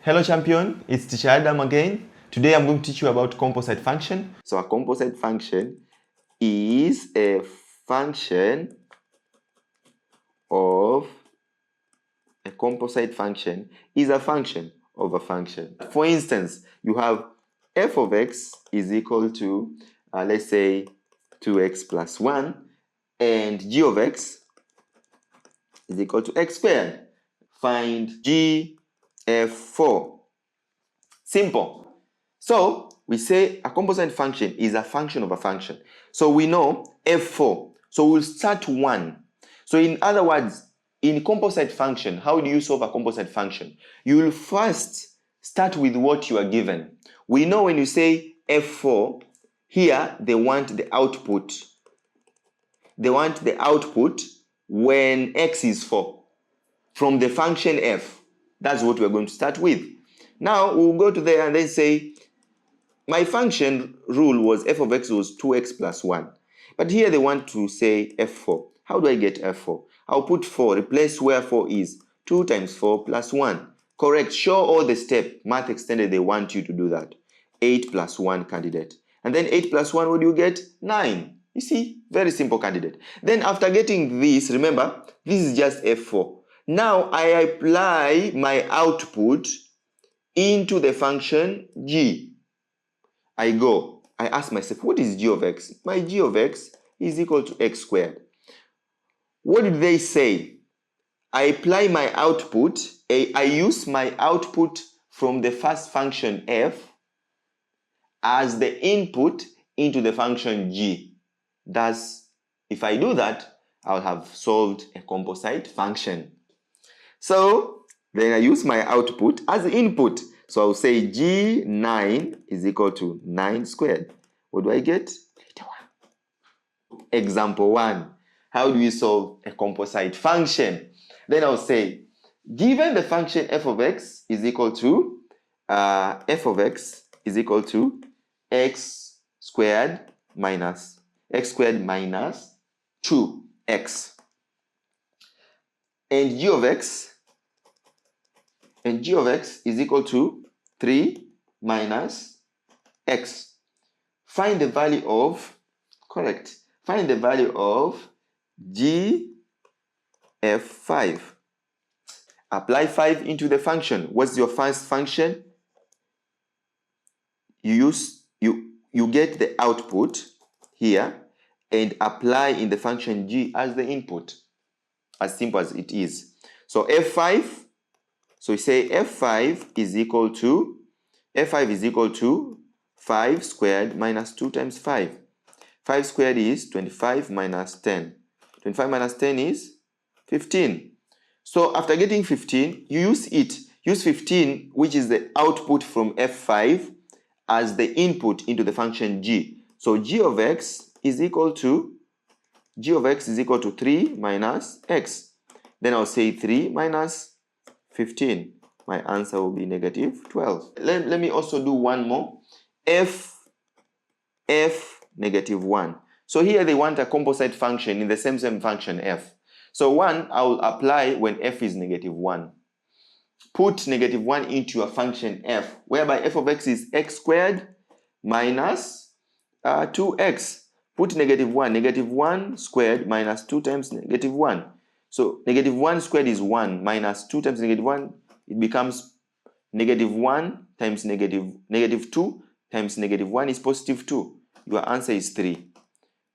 Hello champion, it's Ticha again. Today I'm going to teach you about composite function. So a composite function is a function of a composite function is a function of a function. For instance, you have f of x is equal to let's say 2x plus 1 and g of x is equal to x squared. Find g f4. Simple. So we say a composite function is a function of a function. So we know f4. So we'll start 1. So in other words, in composite function, how do you solve a composite function? You will first start with what you are given. We know when you say f4, here they want the output. They want the output when x is 4 from the function f. That's what we're going to start with. Now we'll go to there and then say my function rule was f of x was 2x plus 1. But here they want to say f4. How do I get f4? I'll put 4, replace where 4 is. 2 times 4 plus 1. Correct. Show all the step. Math extended, they want you to do that. 8 plus 1 candidate. And then 8 plus 1, what do you get? 9. You see, very simple candidate. Then after getting this, remember, this is just f4. Now I apply my output into the function g. I ask myself, what is g of x? My g of x is equal to x squared. What did they say? I apply my output, I use my output from the first function f as the input into the function g. Thus, if I do that, I'll have solved a composite function. So, then I use my output as the input. So I'll say g9 is equal to 9 squared. What do I get? Example 1. How do we solve a composite function? Then I'll say, given the function f of x is equal to x squared minus 2x. And g of x is equal to 3 minus x. Find the value of, find the value of g f5. Apply 5 into the function. What's your first function? You get the output here and apply in the function g as the input. As simple as it is. So f5, so we say f5 is equal to 5 squared minus 2 times 5. 5 squared is 25 minus 10. 25 minus 10 is 15. So after getting 15, you use 15, which is the output from f5, as the input into the function g. So g of x is equal to 3 minus x. Then I'll say 3 minus 15. My answer will be negative 12. Let me also do one more. f negative 1. So here they want a composite function in the same function f. So 1 I will apply when f is negative 1. Put negative 1 into a function f, whereby f of x is x squared minus 2x. Put negative 1 squared minus 2 times negative 1. So negative 1 squared is 1 minus 2 times negative 1. It becomes negative 1 times negative 2 times negative 1 is positive 2. Your answer is 3.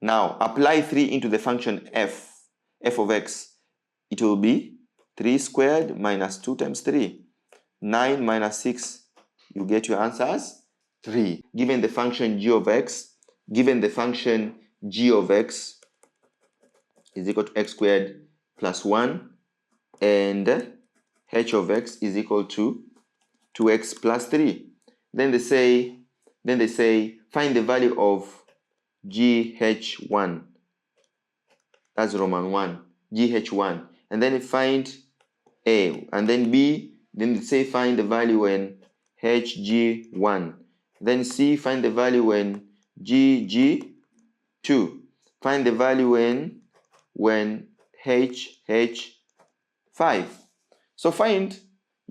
Now apply 3 into the function f of x. It will be 3 squared minus 2 times 3. 9 minus 6. You get your answer as 3. Given the function g of x is equal to x squared plus 1 and h of x is equal to 2x plus 3. Then they say find the value of gh1. That's Roman 1. gh1. And then find a. And then b. Then they say find the value when hg1. Then c, find the value when gg2. Find the value when hh5. So find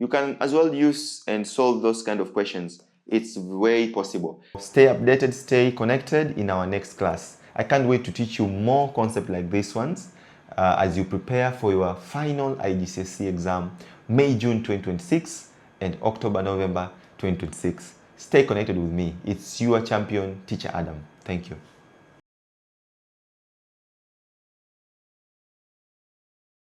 you can as well use and solve those kind of questions. It's way possible. Stay updated, stay connected in our next class. I can't wait to teach you more concepts like these ones as you prepare for your final IGCSE exam, May, June 2026 and October, November 2026. Stay connected with me. It's your champion, Teacher Adam. Thank you.